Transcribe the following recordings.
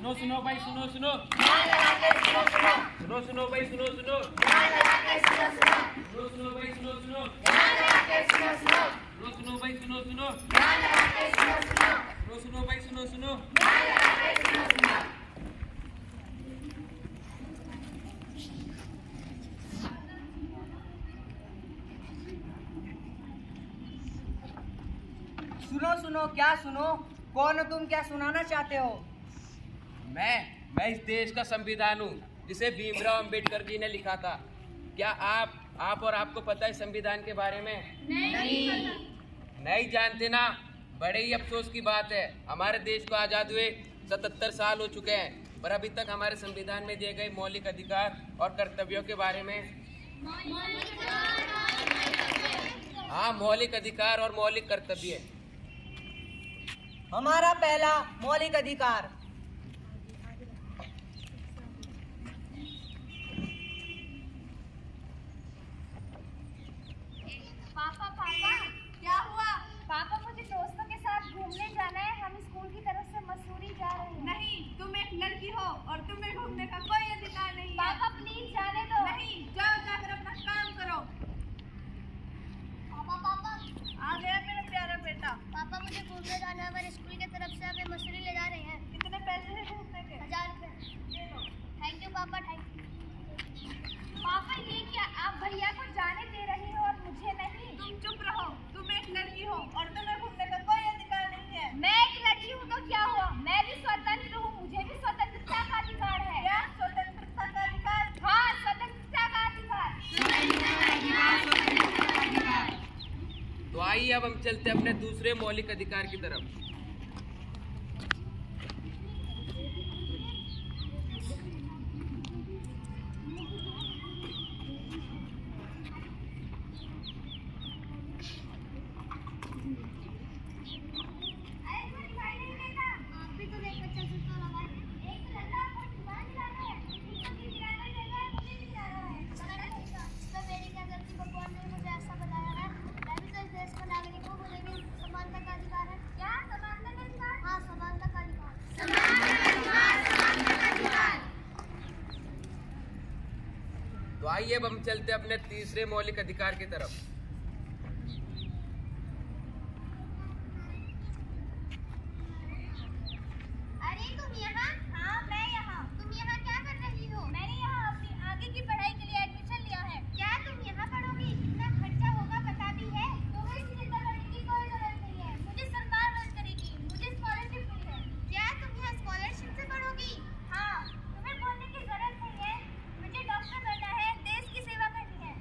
सुनो सुनो भाई सुनो सुनो सुनो सुनो भाई सुनो सुनो सुनो सुनो भाई सुनो सुनो सुनो सुनो भाई सुनो सुनो सुनो सुनो भाई सुनो सुनो। सुनो सुनो क्या सुनो? कौन हो तुम? क्या सुनाना चाहते हो? मैं इस देश का संविधान हूँ जिसे भीमराव अंबेडकर जी ने लिखा था। क्या आप और आपको पता है संविधान के बारे में? नहीं जानते ना? बड़े ही अफसोस की बात है। हमारे देश को आज़ाद हुए 77 साल हो चुके हैं, पर अभी तक हमारे संविधान में दिए गए मौलिक अधिकार और कर्तव्यों के बारे में मौलिक अधिकार और मौलिक कर्तव्य। हमारा पहला मौलिक अधिकार, पापा क्या हुआ? पापा मुझे दोस्तों के साथ घूमने जाना है। हम स्कूल की तरफ से मसूरी जा रहे हैं। नहीं, तुम एक लड़की हो और तुम्हें घूमने का कोई अधिकार नहीं है। पापा प्लीज जाने दो। नहीं, जाओ जाकर अपना काम करो। पापा आ गया मेरा प्यारा बेटा। पापा मुझे घूमने जाना है। हमारे स्कूल की तरफ से हमें मसूरी ले जा रहे हैं। कितने पैसे हैं घूमने के? 1000 रुपए। ये लो। थैंक यू पापा, थैंक यू। पापा ये क्या, आप भैया को जाने दे रही हो और मुझे नहीं? तुम चुप रहो। तुम एक लड़की हो और तुम्हें घूमने का कोई अधिकार नहीं है। मैं एक लड़की हूँ तो क्या हुआ? मैं भी स्वतंत्र हूँ, मुझे भी स्वतंत्रता का अधिकार है। क्या स्वतंत्रता का अधिकार? हाँ, स्वतंत्रता का अधिकार। तो आइए अब हम चलते हैं अपने दूसरे मौलिक अधिकार की तरफ। तो आइए अब हम चलते हैं अपने तीसरे मौलिक अधिकार की तरफ। अरे तुम यहाँ? हाँ मैं यहाँ। तुम यहाँ क्या कर रही हो? मैंने यहाँ अपनी आगे की पढ़ाई के लिए एडमिशन लिया है। क्या तुम यहाँ पढ़ोगी? कितना खर्चा होगा पता भी है? तुम्हें चिंता करने की कोई जरूरत नहीं है, मुझे सरकार मदद करेगी। मुझे स्कॉलरशिप मिली है। क्या तुम यहाँ स्कॉलरशिप से पढ़ोगी? हाँ, तुम्हें बोलने की जरूरत नहीं है, मुझे डॉक्टर बनना है, देश की सेवा करनी है।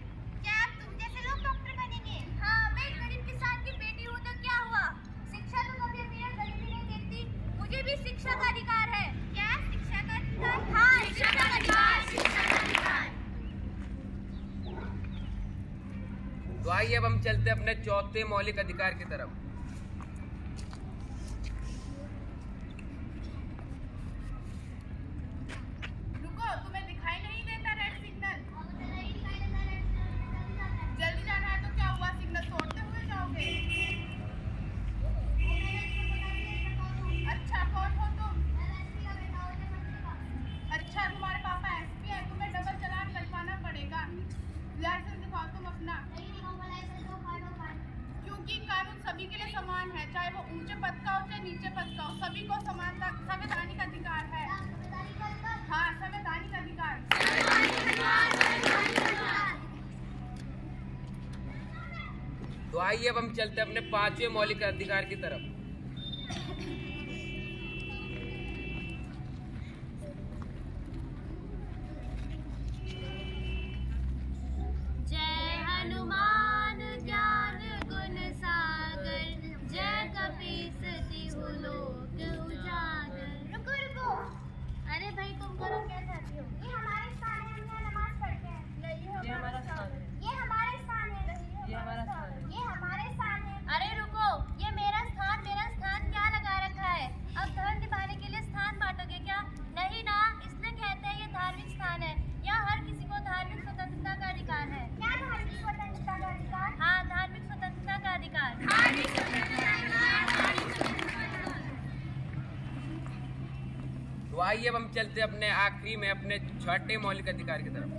क्या अब तुम जैसे लोग डॉक्टर बनेंगे? हाँ, मैं गरीब किसान की बेटी हूँ तो क्या हुआ? शिक्षा तो कभी मेरा गरीबी नहीं देखती, मुझे भी शिक्षा का अधिकार है। क्या शिक्षा का अधिकार? हाँ, शिक्षा का अधिकार, शिक्षा का अधिकार। तो आइए अब हम चलते हैं अपने चौथे मौलिक अधिकार की तरफ। रुको, तुम्हें दिखाई नहीं देता रेड सिग्नल? जल्दी जाना है तो क्या हुआ? सिग्नल तोड़ते हुए जाओगे? अच्छा, कौन हो तुम? अच्छा, तुम्हारे पापा एसपी है, तुम्हें डबल चालान कटवाना पड़ेगा। लाइसेंस दिखाओ तुम अपना। क्योंकि कानून सभी के लिए समान है, चाहे वो ऊंचे पद का हो चाहे नीचे पद का हो, सभी को समानता संवैधानिक अधिकार है। हाँ, संवैधानिक अधिकार। तो आइए अब हम चलते हैं अपने पांचवें मौलिक अधिकार की तरफ। जय हनुमान ज्ञान गुण सागर, जय कपीस तिहु लोक उजागर। रुको रुको, अरे भाई तुम करो क्या चाहती हो? ये हमारे स्थान है, हम यहाँ नमाज पढ़ते हैं। नहीं, ये हमारा स्थान है। ये हमारे स्थान है। ये हमारे स्थान है। अरे रुको, ये मेरा स्थान क्या लगा रखा आइए अब हम चलते हैं अपने आखिरी में अपने छठे मौलिक अधिकार की तरफ।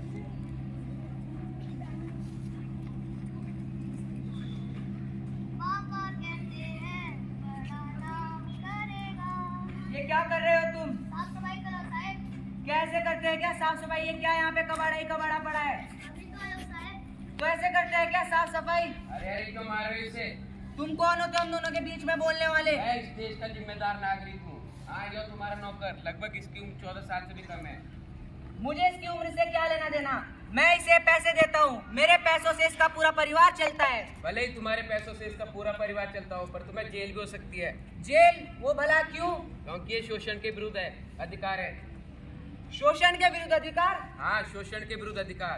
पापा कहते हैं बड़ा नाम करेगा। ये क्या कर रहे हो तुम? साफ सफाई करो साहब। कैसे करते हैं क्या साफ सफाई? ये क्या यहाँ पे कबाड़ा ही कबाड़ा पड़ा है? अभी तो आयो साहब। तो ऐसे करते हैं क्या साफ सफाई? अरे अरे क्यों मार रहे हो इसे? तुम कौन हो तो हम दोनों के बीच में बोलने वाले? मैं इस देश का जिम्मेदार नागरिक हूँ। हाँ, यो तुम्हारा नौकर, लगभग इसकी उम्र 14 साल से भी कम है। मुझे इसकी उम्र से क्या लेना देना? मैं इसे पैसे देता हूँ, मेरे पैसों से इसका पूरा परिवार चलता है। भले ही तुम्हारे पैसों से इसका पूरा परिवार चलता हो, पर तुम्हें जेल भी हो सकती है। जेल? वो भला क्यों? क्योंकि ये शोषण के विरुद्ध है, अधिकार है। शोषण के विरुद्ध अधिकार? हाँ, शोषण के विरुद्ध अधिकार।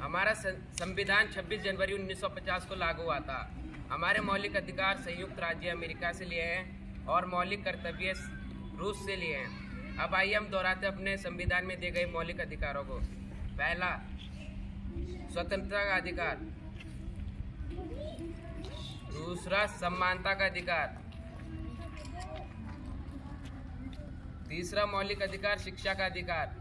हमारा संविधान 26 जनवरी 1950 को लागू हुआ था। हमारे मौलिक अधिकार संयुक्त राज्य अमेरिका से लिए हैं और मौलिक कर्तव्य रूस से लिए हैं। अब आइए हम दोहराते अपने संविधान में दिए गए मौलिक अधिकारों को। पहला, स्वतंत्रता का अधिकार। दूसरा, समानता का अधिकार। तीसरा मौलिक अधिकार, शिक्षा का अधिकार।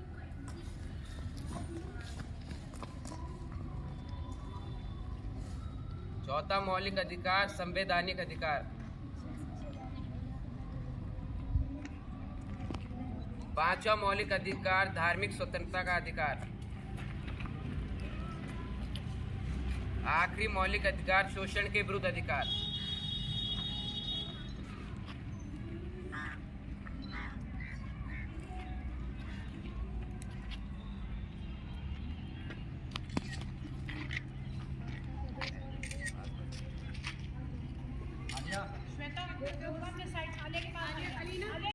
चौथा मौलिक अधिकार, संवैधानिक अधिकार। पांचवा मौलिक अधिकार, धार्मिक स्वतंत्रता का अधिकार। आखिरी मौलिक अधिकार, शोषण के विरुद्ध अधिकार। श्वेता, अपने साइड वाले के पास